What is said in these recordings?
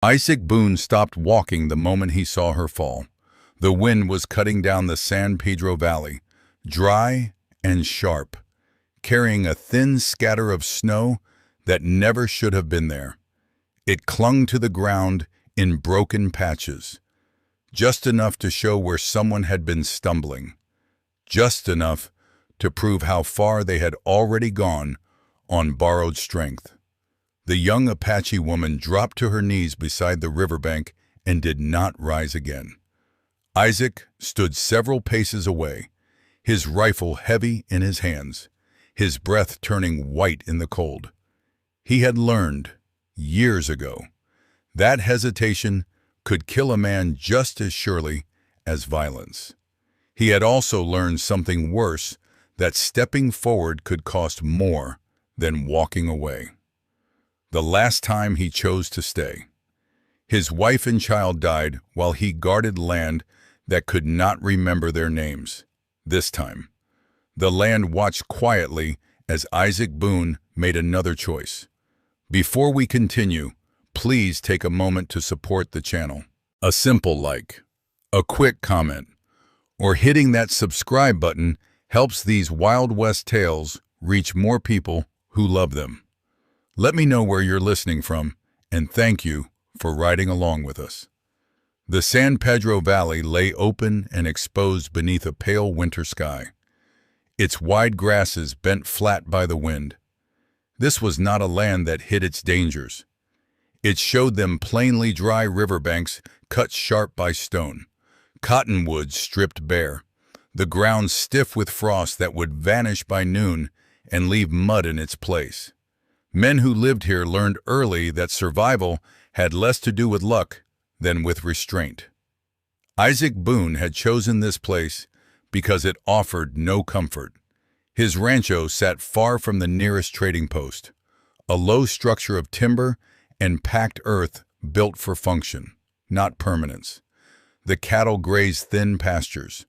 Isaac Boone stopped walking the moment he saw her fall. The wind was cutting down the San Pedro Valley, dry and sharp, carrying a thin scatter of snow that never should have been there. It clung to the ground in broken patches, just enough to show where someone had been stumbling, just enough to prove how far they had already gone on borrowed strength. The young Apache woman dropped to her knees beside the riverbank and did not rise again. Isaac stood several paces away, his rifle heavy in his hands, his breath turning white in the cold. He had learned, years ago, that hesitation could kill a man just as surely as violence. He had also learned something worse, that stepping forward could cost more than walking away. The last time he chose to stay. His wife and child died while he guarded land that could not remember their names. This time, the land watched quietly as Isaac Boone made another choice. Before we continue, please take a moment to support the channel. A simple like, a quick comment, or hitting that subscribe button helps these Wild West tales reach more people who love them. Let me know where you're listening from, and thank you for riding along with us. The San Pedro Valley lay open and exposed beneath a pale winter sky, its wide grasses bent flat by the wind. This was not a land that hid its dangers. It showed them plainly dry riverbanks cut sharp by stone, cottonwoods stripped bare, the ground stiff with frost that would vanish by noon and leave mud in its place. Men who lived here learned early that survival had less to do with luck than with restraint. Isaac Boone had chosen this place because it offered no comfort. His rancho sat far from the nearest trading post, a low structure of timber and packed earth built for function, not permanence. The cattle grazed thin pastures.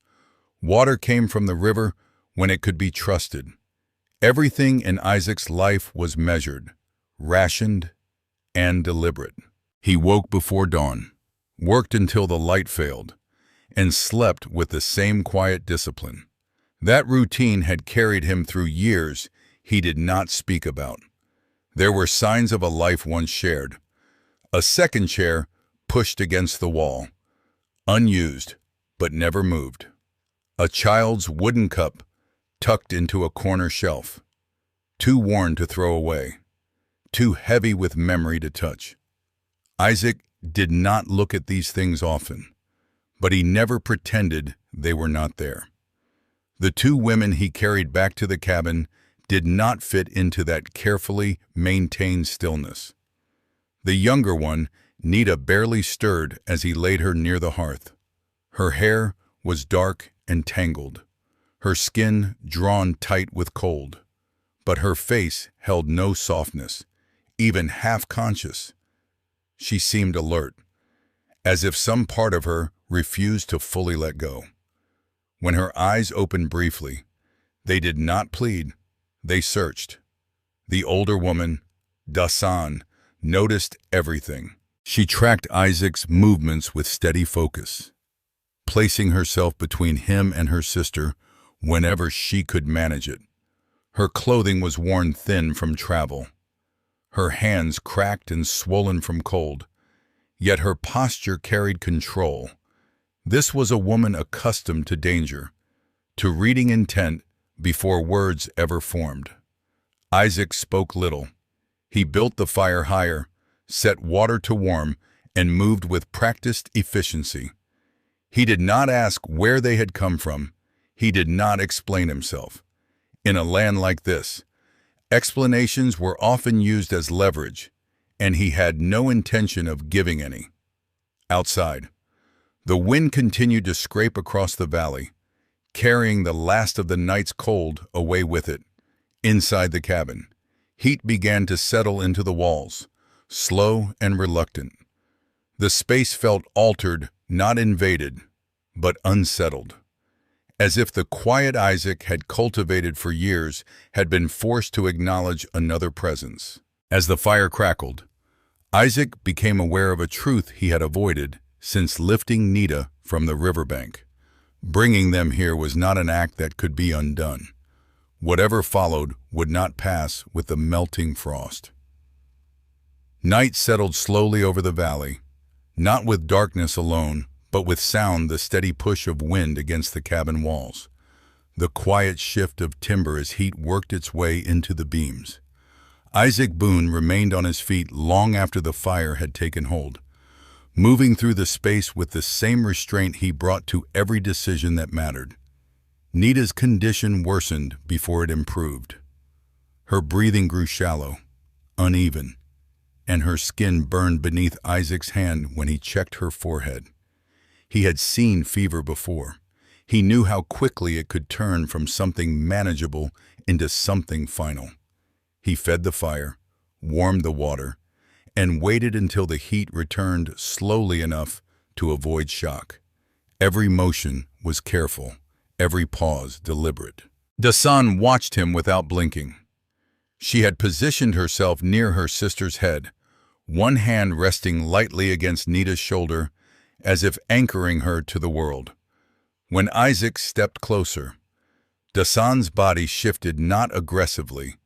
Water came from the river when it could be trusted. Everything in Isaac's life was measured, rationed, and deliberate. He woke before dawn, worked until the light failed, and slept with the same quiet discipline. That routine had carried him through years he did not speak about. There were signs of a life once shared. A second chair pushed against the wall, unused but never moved. A child's wooden cup tucked into a corner shelf, too worn to throw away, too heavy with memory to touch. Isaac did not look at these things often, but he never pretended they were not there. The two women he carried back to the cabin did not fit into that carefully maintained stillness. The younger one, Nita, barely stirred as he laid her near the hearth. Her hair was dark and tangled, her skin drawn tight with cold, but her face held no softness, even half-conscious. She seemed alert, as if some part of her refused to fully let go. When her eyes opened briefly, they did not plead, they searched. The older woman, Dasan, noticed everything. She tracked Isaac's movements with steady focus, placing herself between him and her sister whenever she could manage it. Her clothing was worn thin from travel, her hands cracked and swollen from cold, yet her posture carried control. This was a woman accustomed to danger, to reading intent before words ever formed. Isaac spoke little. He built the fire higher, set water to warm, and moved with practiced efficiency. He did not ask where they had come from. He did not explain himself. In a land like this, explanations were often used as leverage, and he had no intention of giving any. Outside, the wind continued to scrape across the valley, carrying the last of the night's cold away with it. Inside the cabin, heat began to settle into the walls, slow and reluctant. The space felt altered, not invaded, but unsettled, as if the quiet Isaac had cultivated for years had been forced to acknowledge another presence. As the fire crackled, Isaac became aware of a truth he had avoided since lifting Nita from the riverbank. Bringing them here was not an act that could be undone. Whatever followed would not pass with the melting frost. Night settled slowly over the valley, not with darkness alone, but with sound, the steady push of wind against the cabin walls, the quiet shift of timber as heat worked its way into the beams. Isaac Boone remained on his feet long after the fire had taken hold, moving through the space with the same restraint he brought to every decision that mattered. Nita's condition worsened before it improved. Her breathing grew shallow, uneven, and her skin burned beneath Isaac's hand when he checked her forehead. He had seen fever before. He knew how quickly it could turn from something manageable into something final. He fed the fire, warmed the water, and waited until the heat returned slowly enough to avoid shock. Every motion was careful, every pause deliberate. Dasan watched him without blinking. She had positioned herself near her sister's head, one hand resting lightly against Nita's shoulder, as if anchoring her to the world. When Isaac stepped closer, Dasan's body shifted not aggressively,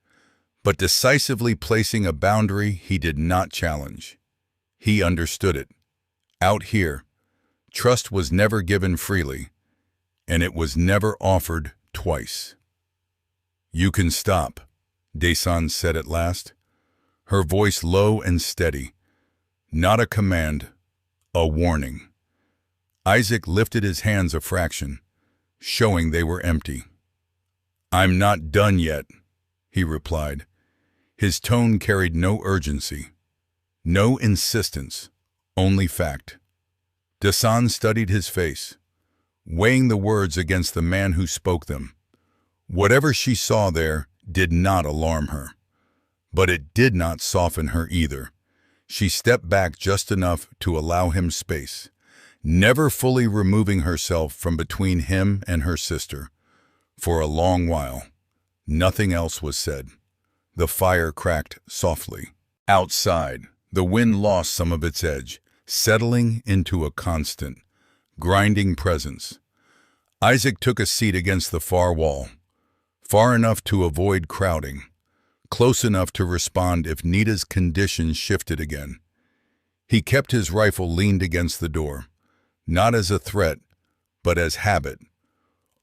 but decisively, placing a boundary he did not challenge. He understood it. Out here, trust was never given freely, and it was never offered twice. "You can stop," Dasan said at last, her voice low and steady. Not a command, a warning. Isaac lifted his hands a fraction, showing they were empty. "I'm not done yet," he replied. His tone carried no urgency, no insistence, only fact. Dasan studied his face, weighing the words against the man who spoke them. Whatever she saw there did not alarm her, but it did not soften her either. She stepped back just enough to allow him space, never fully removing herself from between him and her sister. For a long while, nothing else was said. The fire cracked softly. Outside, the wind lost some of its edge, settling into a constant, grinding presence. Isaac took a seat against the far wall, far enough to avoid crowding, close enough to respond if Nita's condition shifted again. He kept his rifle leaned against the door, not as a threat, but as habit.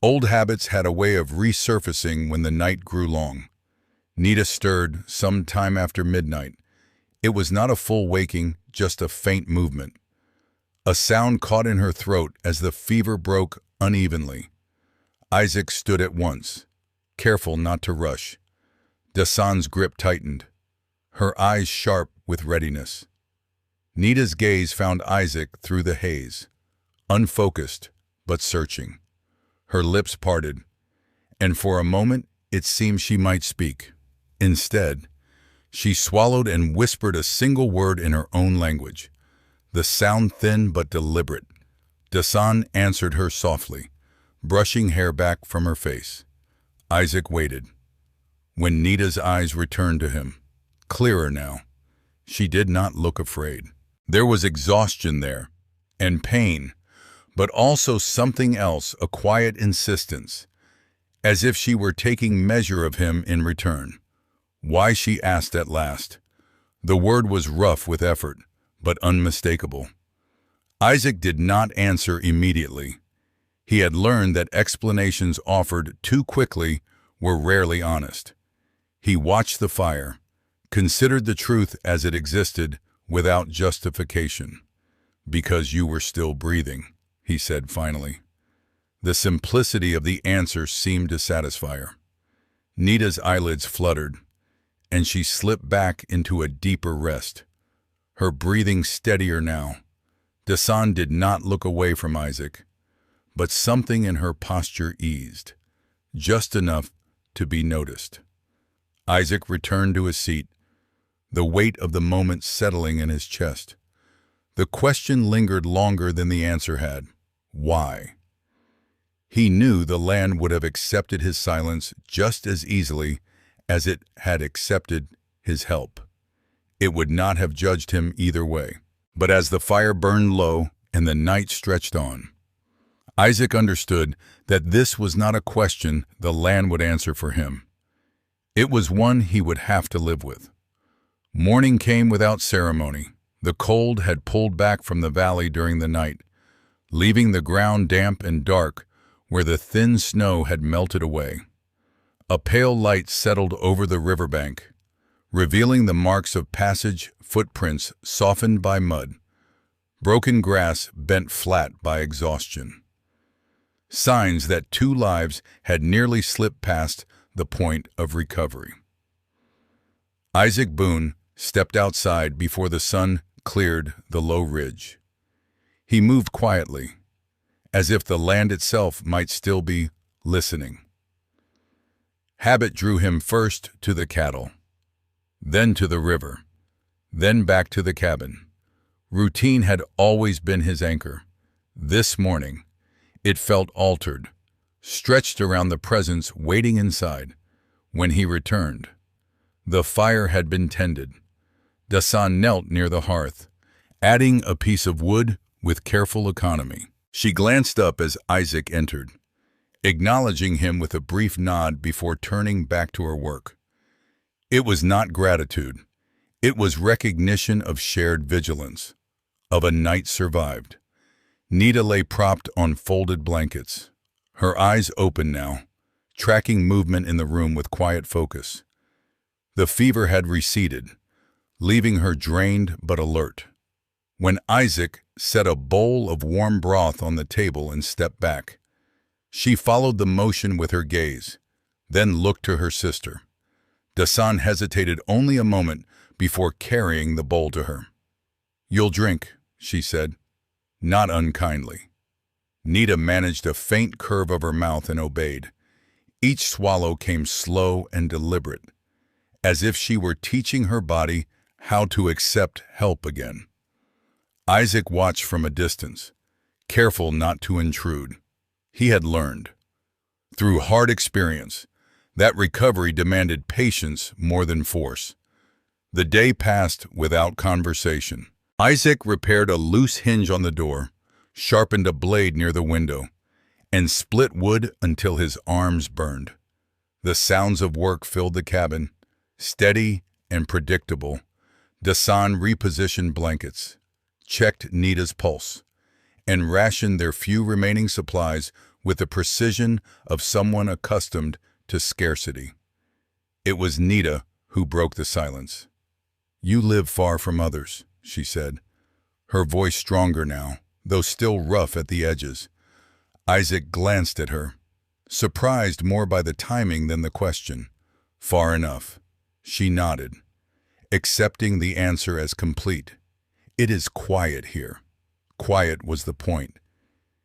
Old habits had a way of resurfacing when the night grew long. Nita stirred some time after midnight. It was not a full waking, just a faint movement. A sound caught in her throat as the fever broke unevenly. Isaac stood at once, careful not to rush. Dasan's grip tightened, her eyes sharp with readiness. Nita's gaze found Isaac through the haze, unfocused but searching. Her lips parted, and for a moment it seemed she might speak. Instead, she swallowed and whispered a single word in her own language, the sound thin but deliberate. Dasan answered her softly, brushing hair back from her face. Isaac waited. When Nita's eyes returned to him, clearer now, she did not look afraid. There was exhaustion there, and pain, but also something else, a quiet insistence, as if she were taking measure of him in return. Why, she asked at last. The word was rough with effort, but unmistakable. Isaac did not answer immediately. He had learned that explanations offered too quickly were rarely honest. He watched the fire, considered the truth as it existed without justification. "Because you were still breathing," he said finally. The simplicity of the answer seemed to satisfy her. Nita's eyelids fluttered, and she slipped back into a deeper rest, her breathing steadier now. Dasan did not look away from Isaac, but something in her posture eased, just enough to be noticed. Isaac returned to his seat, the weight of the moment settling in his chest. The question lingered longer than the answer had. Why? He knew the land would have accepted his silence just as easily as it had accepted his help. it would not have judged him either way. But as the fire burned low and the night stretched on, Isaac understood that this was not a question the land would answer for him. It was one he would have to live with. Morning came without ceremony. The cold had pulled back from the valley during the night, leaving the ground damp and dark where the thin snow had melted away. A pale light settled over the riverbank, revealing the marks of passage, footprints softened by mud, broken grass bent flat by exhaustion. Signs that 2 lives had nearly slipped past the point of recovery. Isaac Boone stepped outside before the sun cleared the low ridge. He moved quietly, as if the land itself might still be listening. Habit drew him first to the cattle, then to the river, then back to the cabin. Routine had always been his anchor. This morning, it felt altered, stretched around the presence waiting inside. When he returned, the fire had been tended. Dasan knelt near the hearth, adding a piece of wood with careful economy. She glanced up as Isaac entered, acknowledging him with a brief nod before turning back to her work. It was not gratitude. It was recognition of shared vigilance, of a night survived. Nita lay propped on folded blankets, her eyes open now, tracking movement in the room with quiet focus. The fever had receded, leaving her drained but alert. When Isaac set a bowl of warm broth on the table and stepped back, she followed the motion with her gaze, then looked to her sister. Dasan hesitated only a moment before carrying the bowl to her. "You'll drink," she said, not unkindly. Nita managed a faint curve of her mouth and obeyed. Each swallow came slow and deliberate, as if she were teaching her body how to accept help again. Isaac watched from a distance, careful not to intrude. He had learned, through hard experience, that recovery demanded patience more than force. The day passed without conversation. Isaac repaired a loose hinge on the door, sharpened a blade near the window, and split wood until his arms burned. The sounds of work filled the cabin, steady and predictable. Dasan repositioned blankets, checked Nita's pulse, and rationed their few remaining supplies with the precision of someone accustomed to scarcity. It was Nita who broke the silence. "You live far from others," she said, her voice stronger now, though still rough at the edges. Isaac glanced at her, surprised more by the timing than the question. "Far enough." She nodded, accepting the answer as complete. "It is quiet here." Quiet was the point.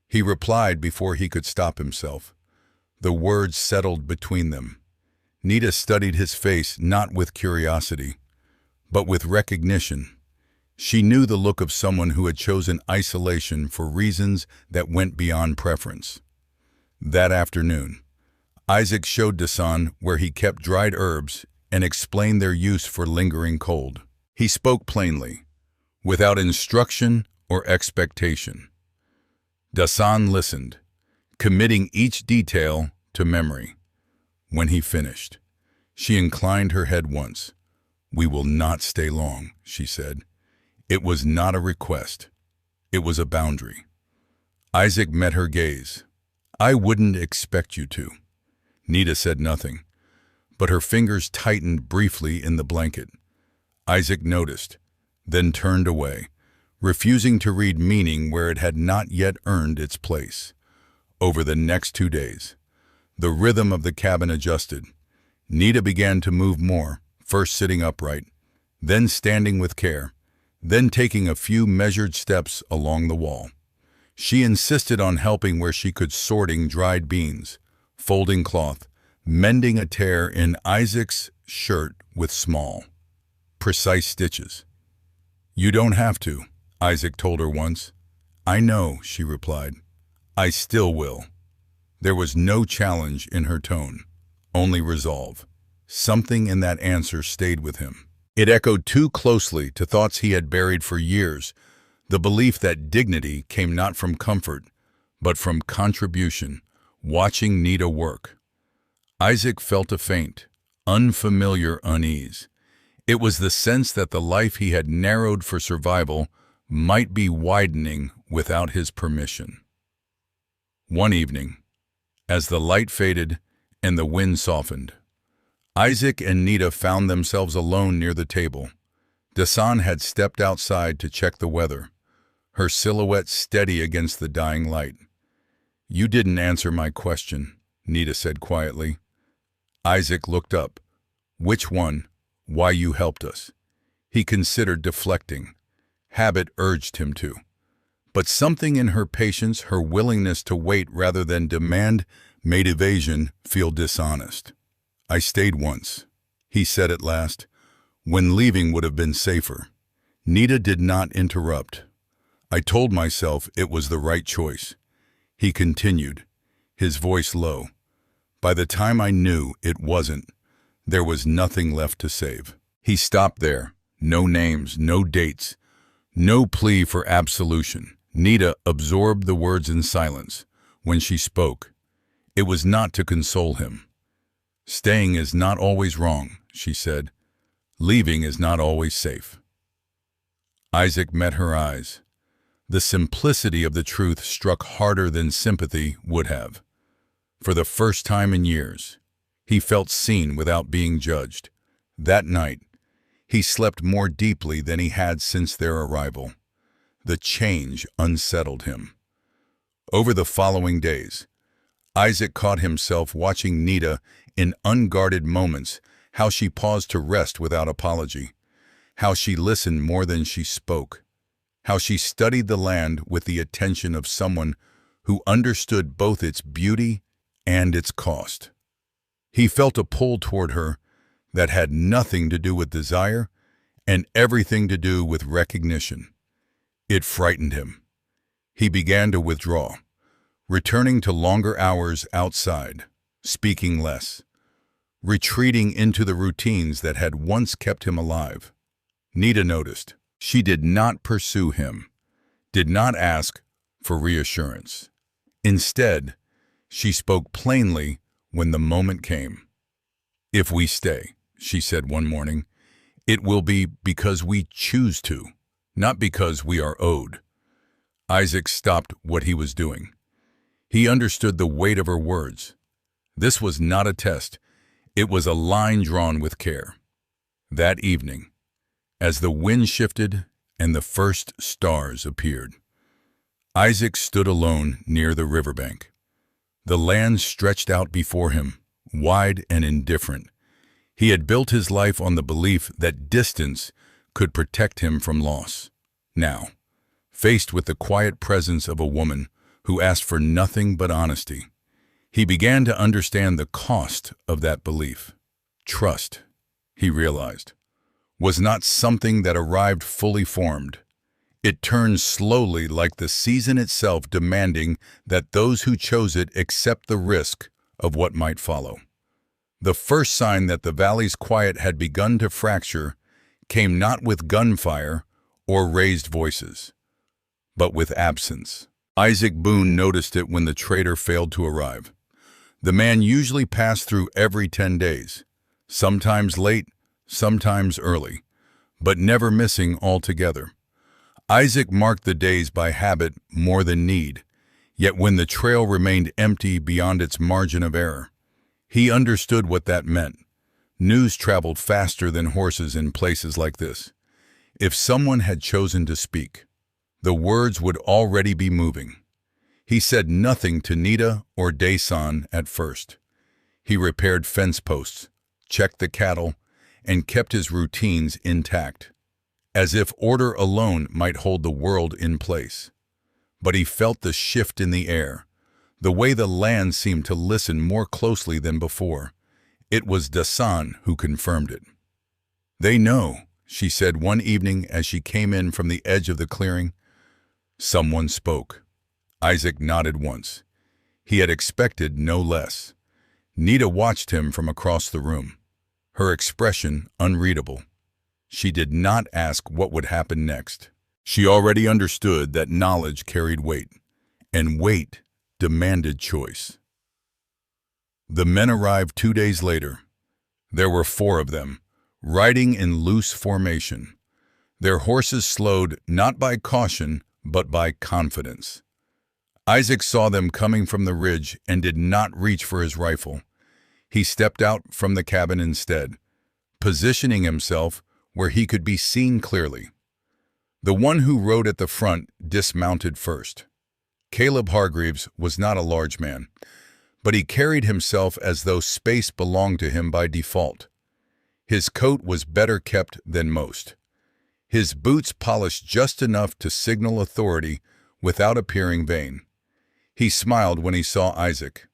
He replied before he could stop himself. The words settled between them. Nita studied his face not with curiosity, but with recognition. She knew the look of someone who had chosen isolation for reasons that went beyond preference. That afternoon, Isaac showed Dasan where he kept dried herbs and explained their use for lingering cold. He spoke plainly, without instruction or expectation. Dasan listened, committing each detail to memory. When he finished, she inclined her head once. "We will not stay long," she said. It was not a request. It was a boundary. Isaac met her gaze. "I wouldn't expect you to." Nita said nothing, but her fingers tightened briefly in the blanket. Isaac noticed, then turned away, refusing to read meaning where it had not yet earned its place. Over the next 2 days, the rhythm of the cabin adjusted. Nita began to move more, first sitting upright, then standing with care, then taking a few measured steps along the wall. She insisted on helping where she could, sorting dried beans, folding cloth, mending a tear in Isaac's shirt with small, precise stitches. "You don't have to," Isaac told her once. "I know," she replied. "I still will." There was no challenge in her tone, only resolve. Something in that answer stayed with him. It echoed too closely to thoughts he had buried for years, the belief that dignity came not from comfort, but from contribution, watching Nita work. Isaac felt a faint, unfamiliar unease. It was the sense that the life he had narrowed for survival might be widening without his permission. One evening, as the light faded and the wind softened, Isaac and Nita found themselves alone near the table. Dasan had stepped outside to check the weather, her silhouette steady against the dying light. "You didn't answer my question," Nita said quietly. Isaac looked up. "Which one? Why you helped us?" He considered deflecting. Habit urged him to. But something in her patience, her willingness to wait rather than demand, made evasion feel dishonest. "I stayed once," he said at last, "when leaving would have been safer." Nita did not interrupt. "I told myself it was the right choice." He continued, his voice low. "By the time I knew it wasn't, there was nothing left to save." He stopped there. No names, no dates, no plea for absolution. Nita absorbed the words in silence. When she spoke, it was not to console him. "Staying is not always wrong," she said. "Leaving is not always safe." Isaac met her eyes. The simplicity of the truth struck harder than sympathy would have. For the first time in years, he felt seen without being judged. That night, he slept more deeply than he had since their arrival. The change unsettled him. Over the following days, Isaac caught himself watching Nita in unguarded moments, how she paused to rest without apology, how she listened more than she spoke, how she studied the land with the attention of someone who understood both its beauty and its cost. He felt a pull toward her that had nothing to do with desire and everything to do with recognition. It frightened him. He began to withdraw, returning to longer hours outside, speaking less, retreating into the routines that had once kept him alive. Nita noticed. She did not pursue him, did not ask for reassurance. Instead, she spoke plainly when the moment came. "If we stay," she said one morning, "it will be because we choose to, not because we are owed." Isaac stopped what he was doing. He understood the weight of her words. This was not a test. It was a line drawn with care. That evening, as the wind shifted and the first stars appeared, Isaac stood alone near the riverbank. The land stretched out before him, wide and indifferent. He had built his life on the belief that distance could protect him from loss. Now, faced with the quiet presence of a woman who asked for nothing but honesty, he began to understand the cost of that belief. Trust, he realized, was not something that arrived fully formed. It turned slowly, like the season itself, demanding that those who chose it accept the risk of what might follow. The first sign that the valley's quiet had begun to fracture came not with gunfire or raised voices, but with absence. Isaac Boone noticed it when the trader failed to arrive. The man usually passed through every 10 days, sometimes late, sometimes early, but never missing altogether. Isaac marked the days by habit more than need, yet when the trail remained empty beyond its margin of error, he understood what that meant. News traveled faster than horses in places like this. If someone had chosen to speak, the words would already be moving. He said nothing to Nita or Dasan at first. He repaired fence posts, checked the cattle, and kept his routines intact, as if order alone might hold the world in place. But he felt the shift in the air, the way the land seemed to listen more closely than before. It was Dasan who confirmed it. "They know," she said one evening as she came in from the edge of the clearing. Someone spoke. Isaac nodded once. He had expected no less. Nita watched him from across the room, her expression unreadable. She did not ask what would happen next. She already understood that knowledge carried weight, and weight demanded choice. The men arrived 2 days later. There were 4 of them, riding in loose formation. Their horses slowed not by caution, but by confidence. Isaac saw them coming from the ridge and did not reach for his rifle. He stepped out from the cabin instead, positioning himself where he could be seen clearly. The one who rode at the front dismounted first. Caleb Hargreaves was not a large man, but he carried himself as though space belonged to him by default. His coat was better kept than most. His boots polished just enough to signal authority without appearing vain. He smiled when he saw Isaac,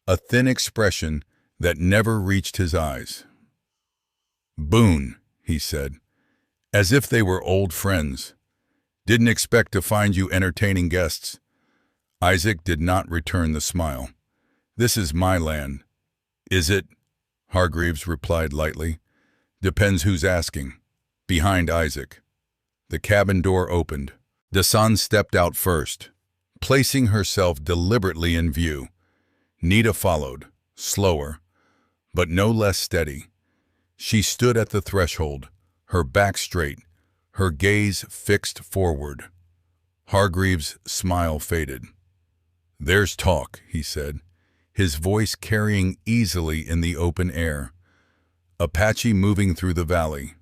a thin expression that never reached his eyes. "Boone," he said, as if they were old friends. "Didn't expect to find you entertaining guests." Isaac did not return the smile. "This is my land." "Is it?" Hargreaves replied lightly. "Depends who's asking." Behind Isaac, the cabin door opened. Dasan stepped out first, placing herself deliberately in view. Nita followed, slower, but no less steady. She stood at the threshold, her back straight, her gaze fixed forward. Hargreaves' smile faded. "There's talk," he said, his voice carrying easily in the open air. "Apache moving through the valley.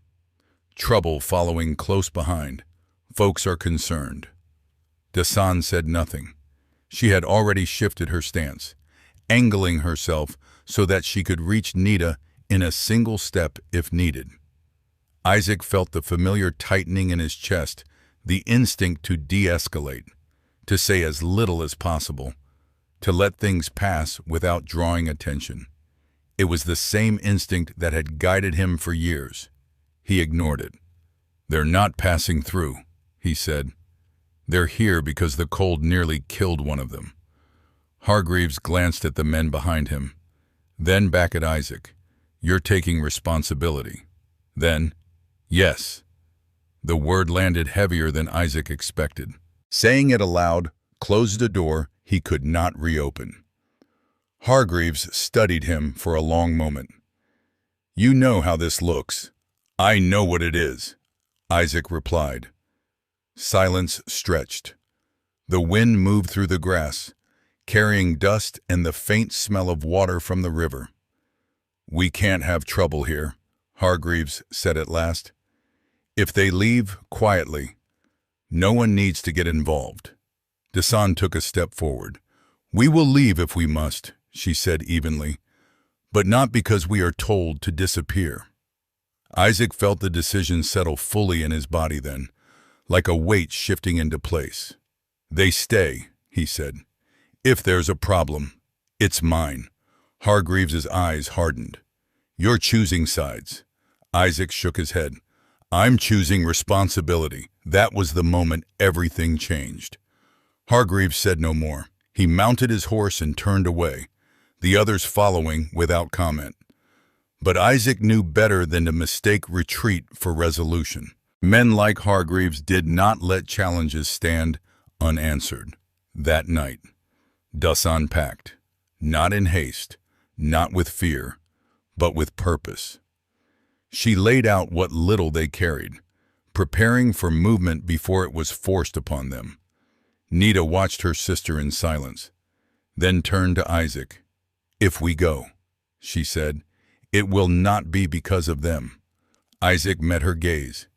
Trouble following close behind. Folks are concerned." Dasan said nothing. She had already shifted her stance, angling herself so that she could reach Nita in a single step if needed. Isaac felt the familiar tightening in his chest, the instinct to de-escalate, to say as little as possible, to let things pass without drawing attention. It was the same instinct that had guided him for years. He ignored it. "They're not passing through," he said. "They're here because the cold nearly killed one of them." Hargreaves glanced at the men behind him, then back at Isaac. "You're taking responsibility." Then, "Yes." The word landed heavier than Isaac expected. Saying it aloud closed a door he could not reopen. Hargreaves studied him for a long moment. "You know how this looks." "I know what it is," Isaac replied. Silence stretched. The wind moved through the grass, carrying dust and the faint smell of water from the river. "We can't have trouble here," Hargreaves said at last. "If they leave quietly, no one needs to get involved." Dasan took a step forward. "We will leave if we must," she said evenly, "but not because we are told to disappear." Isaac felt the decision settle fully in his body then, like a weight shifting into place. "They stay," he said. "If there's a problem, it's mine." Hargreaves' eyes hardened. "You're choosing sides." Isaac shook his head. "I'm choosing responsibility." That was the moment everything changed. Hargreaves said no more. He mounted his horse and turned away, the others following without comment. But Isaac knew better than to mistake retreat for resolution. Men like Hargreaves did not let challenges stand unanswered. That night, Dasan packed, not in haste, not with fear, but with purpose. She laid out what little they carried, preparing for movement before it was forced upon them. Nita watched her sister in silence, then turned to Isaac. "If we go," she said, "it will not be because of them." Isaac met her gaze.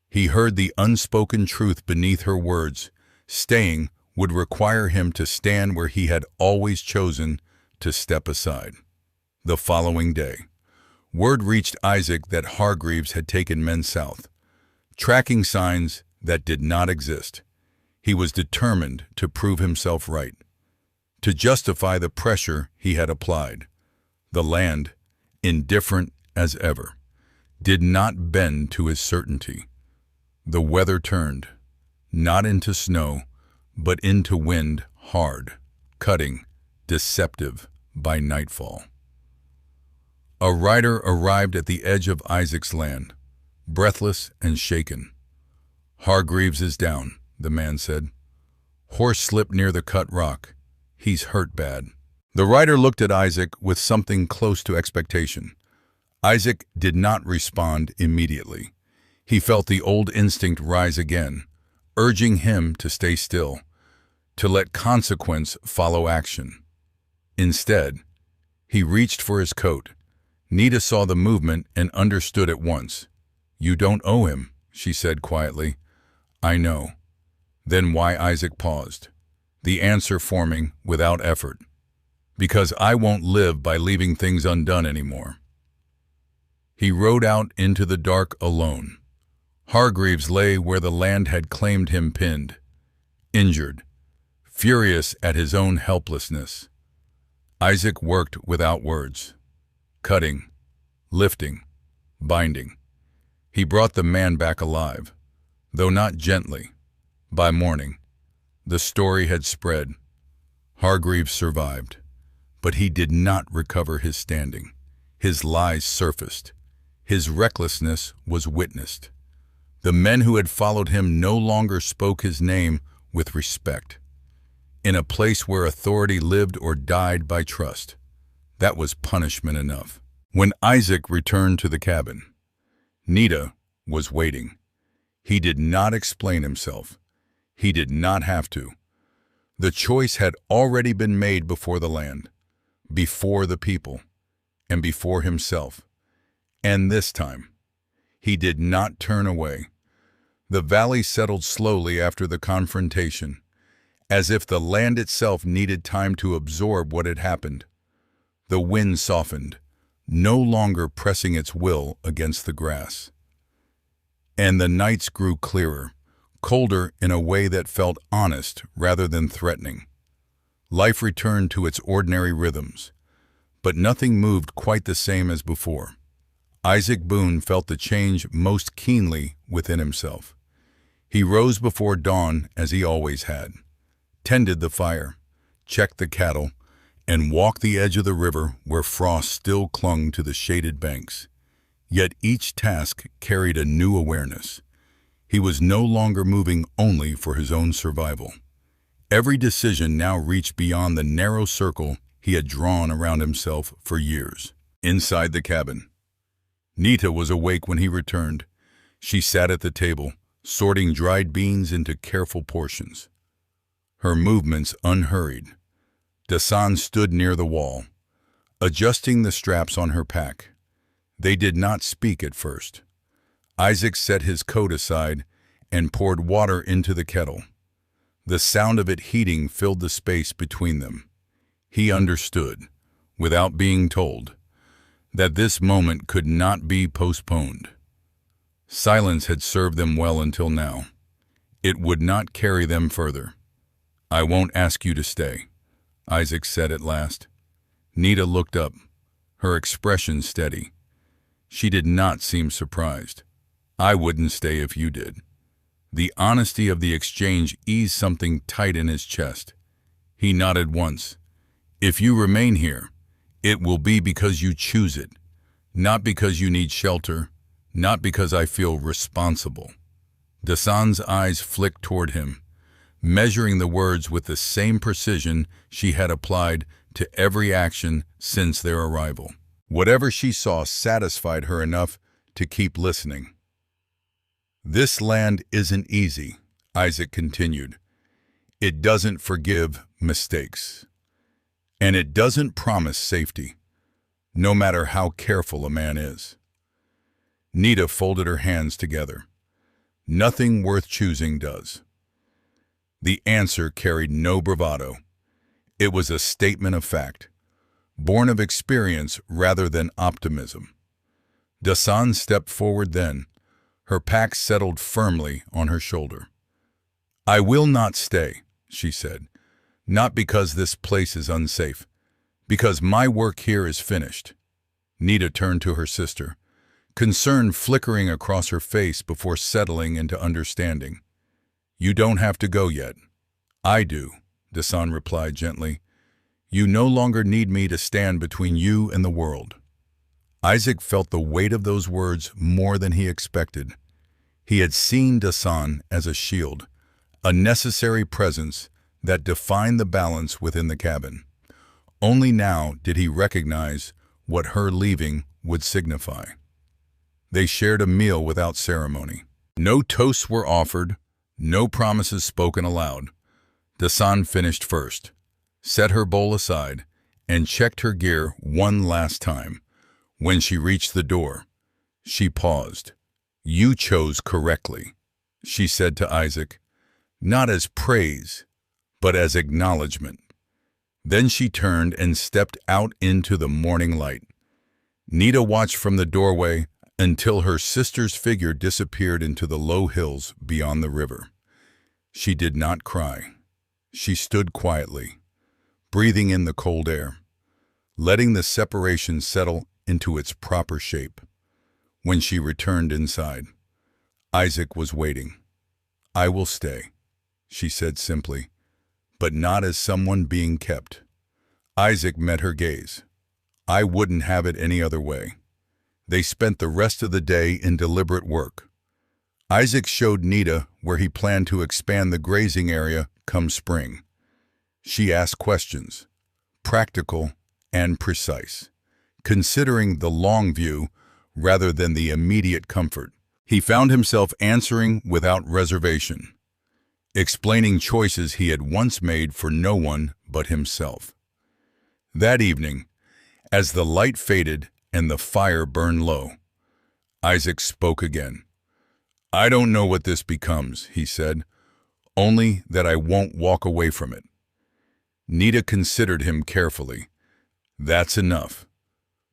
He heard the unspoken truth beneath her words. Staying would require him to stand where he had always chosen to step aside. The following day, word reached Isaac that Hargreaves had taken men south, tracking signs that did not exist. He was determined to prove himself right, to justify the pressure he had applied. The land, indifferent as ever, did not bend to his certainty. The weather turned, not into snow, but into wind, hard, cutting, deceptive by nightfall. A rider arrived at the edge of Isaac's land, breathless and shaken. "Hargreaves is down," the man said. "Horse slipped near the cut rock. He's hurt bad." The rider looked at Isaac with something close to expectation. Isaac did not respond immediately. He felt the old instinct rise again, urging him to stay still, to let consequence follow action. Instead, he reached for his coat. Nita saw the movement and understood at once. "You don't owe him," she said quietly. "I know." Then why Isaac paused, the answer forming without effort. "Because I won't live by leaving things undone anymore." He rode out into the dark alone. Hargreaves lay where the land had claimed him, pinned, injured, furious at his own helplessness. Isaac worked without words, cutting, lifting, binding. He brought the man back alive, though not gently. By morning, the story had spread. Hargreaves survived, but he did not recover his standing. His lies surfaced. His recklessness was witnessed. The men who had followed him no longer spoke his name with respect. In a place where authority lived or died by trust, that was punishment enough. When Isaac returned to the cabin, Nita was waiting. He did not explain himself. He did not have to. The choice had already been made before the land, before the people, and before himself. And this time, he did not turn away. The valley settled slowly after the confrontation, as if the land itself needed time to absorb what had happened. The wind softened, no longer pressing its will against the grass. And the nights grew clearer, colder in a way that felt honest rather than threatening. Life returned to its ordinary rhythms, but nothing moved quite the same as before. Isaac Boone felt the change most keenly within himself. He rose before dawn as he always had, tended the fire, checked the cattle, and walked the edge of the river where frost still clung to the shaded banks. Yet each task carried a new awareness. He was no longer moving only for his own survival. Every decision now reached beyond the narrow circle he had drawn around himself for years. Inside the cabin, Nita was awake when he returned. She sat at the table, sorting dried beans into careful portions. Her movements unhurried. Dasan stood near the wall, adjusting the straps on her pack. They did not speak at first. Isaac set his coat aside and poured water into the kettle. The sound of it heating filled the space between them. He understood, without being told, that this moment could not be postponed. Silence had served them well until now. It would not carry them further. "I won't ask you to stay," Isaac said at last. Nita looked up, her expression steady. She did not seem surprised. "I wouldn't stay if you did." The honesty of the exchange eased something tight in his chest. He nodded once. "If you remain here, it will be because you choose it, not because you need shelter, not because I feel responsible." Dasan's eyes flicked toward him, measuring the words with the same precision she had applied to every action since their arrival. Whatever she saw satisfied her enough to keep listening. "This land isn't easy," Isaac continued. "It doesn't forgive mistakes. And it doesn't promise safety, no matter how careful a man is." Nita folded her hands together. "Nothing worth choosing does." The answer carried no bravado. It was a statement of fact, born of experience rather than optimism. Dasan stepped forward then, her pack settled firmly on her shoulder. "I will not stay," she said, "not because this place is unsafe, because my work here is finished." Nita turned to her sister, concern flickering across her face before settling into understanding. "You don't have to go yet." "I do," Dasan replied gently. "You no longer need me to stand between you and the world." Isaac felt the weight of those words more than he expected. He had seen Dasan as a shield, a necessary presence that defined the balance within the cabin. Only now did he recognize what her leaving would signify. They shared a meal without ceremony. No toasts were offered, no promises spoken aloud. Dasan finished first, set her bowl aside, and checked her gear one last time. When she reached the door, she paused. "You chose correctly," she said to Isaac, not as praise, but as acknowledgement. Then she turned and stepped out into the morning light. Nita watched from the doorway until her sister's figure disappeared into the low hills beyond the river. She did not cry. She stood quietly, breathing in the cold air, letting the separation settle into its proper shape. When she returned inside, Isaac was waiting. "I will stay," she said simply, but not as someone being kept. Isaac met her gaze. "I wouldn't have it any other way." They spent the rest of the day in deliberate work. Isaac showed Nita where he planned to expand the grazing area come spring. She asked questions, practical and precise, considering the long view rather than the immediate comfort. He found himself answering without reservation, explaining choices he had once made for no one but himself. That evening, as the light faded and the fire burned low, Isaac spoke again. "I don't know what this becomes," he said, "only that I won't walk away from it." Nita considered him carefully. "That's enough."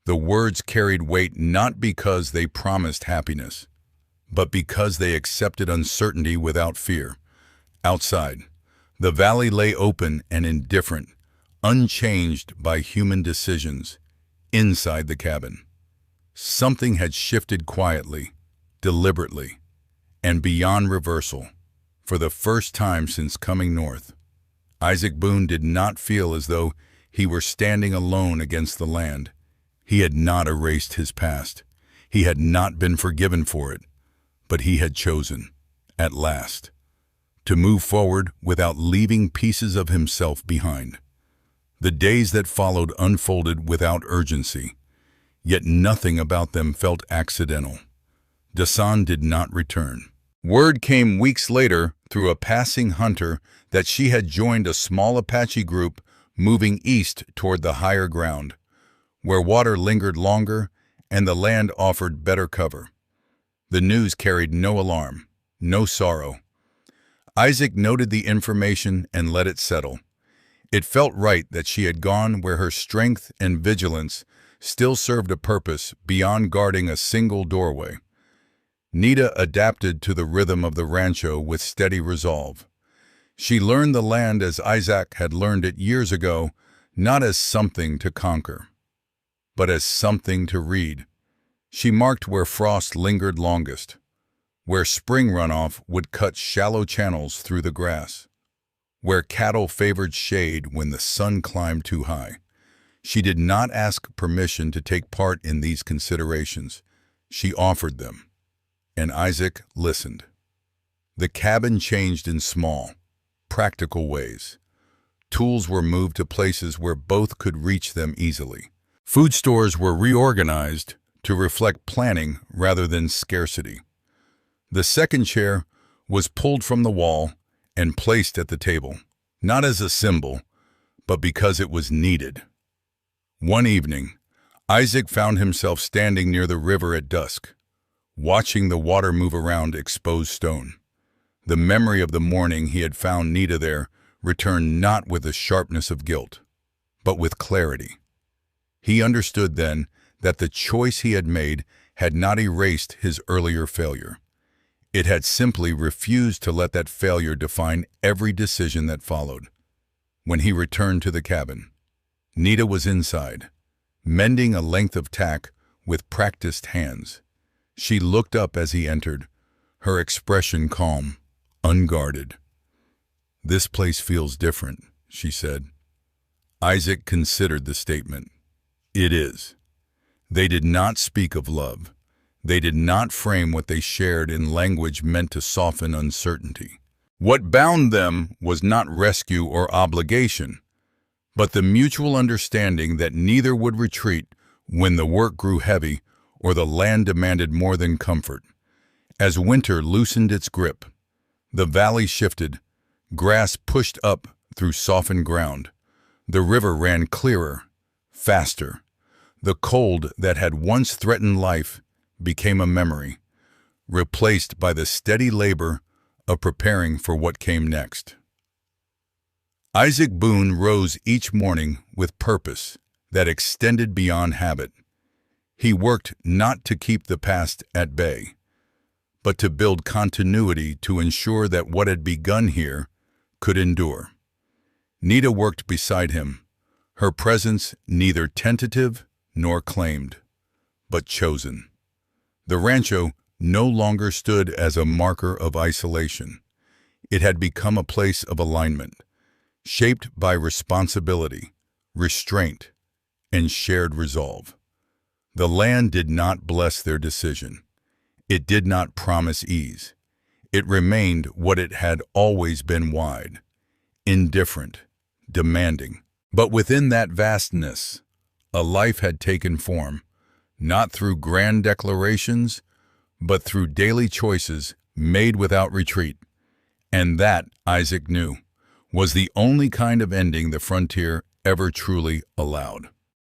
The words carried weight not because they promised happiness, but because they accepted uncertainty without fear. Outside, the valley lay open and indifferent, unchanged by human decisions. Inside the cabin, something had shifted quietly, deliberately, and beyond reversal. For the first time since coming north, Isaac Boone did not feel as though he were standing alone against the land. He had not erased his past. He had not been forgiven for it. But he had chosen, at last, to move forward without leaving pieces of himself behind. The days that followed unfolded without urgency, yet nothing about them felt accidental. Dasan did not return. Word came weeks later through a passing hunter that she had joined a small Apache group moving east toward the higher ground, where water lingered longer and the land offered better cover. The news carried no alarm, no sorrow. Isaac noted the information and let it settle. It felt right that she had gone where her strength and vigilance still served a purpose beyond guarding a single doorway. Nita adapted to the rhythm of the rancho with steady resolve. She learned the land as Isaac had learned it years ago, not as something to conquer, but as something to read. She marked where frost lingered longest, where spring runoff would cut shallow channels through the grass, where cattle favored shade when the sun climbed too high. She did not ask permission to take part in these considerations. She offered them, and Isaac listened. The cabin changed in small, practical ways. Tools were moved to places where both could reach them easily. Food stores were reorganized to reflect planning rather than scarcity. The second chair was pulled from the wall and placed at the table, not as a symbol, but because it was needed. One evening, Isaac found himself standing near the river at dusk, watching the water move around exposed stone. The memory of the morning he had found Nita there returned not with the sharpness of guilt, but with clarity. He understood then that the choice he had made had not erased his earlier failure. It had simply refused to let that failure define every decision that followed. When he returned to the cabin, Nita was inside, mending a length of tack with practiced hands. She looked up as he entered, her expression calm, unguarded. "This place feels different," she said. Isaac considered the statement. "It is." They did not speak of love. They did not frame what they shared in language meant to soften uncertainty. What bound them was not rescue or obligation, but the mutual understanding that neither would retreat when the work grew heavy or the land demanded more than comfort. As winter loosened its grip, the valley shifted, grass pushed up through softened ground. The river ran clearer, faster. The cold that had once threatened life became a memory, replaced by the steady labor of preparing for what came next. Isaac Boone rose each morning with purpose that extended beyond habit. He worked not to keep the past at bay, but to build continuity to ensure that what had begun here could endure. Nita worked beside him, her presence neither tentative nor claimed, but chosen. The rancho no longer stood as a marker of isolation. It had become a place of alignment, shaped by responsibility, restraint, and shared resolve. The land did not bless their decision. It did not promise ease. It remained what it had always been: wide, indifferent, demanding. But within that vastness, a life had taken form, not through grand declarations, but through daily choices made without retreat. And that, Isaac knew, was the only kind of ending the frontier ever truly allowed.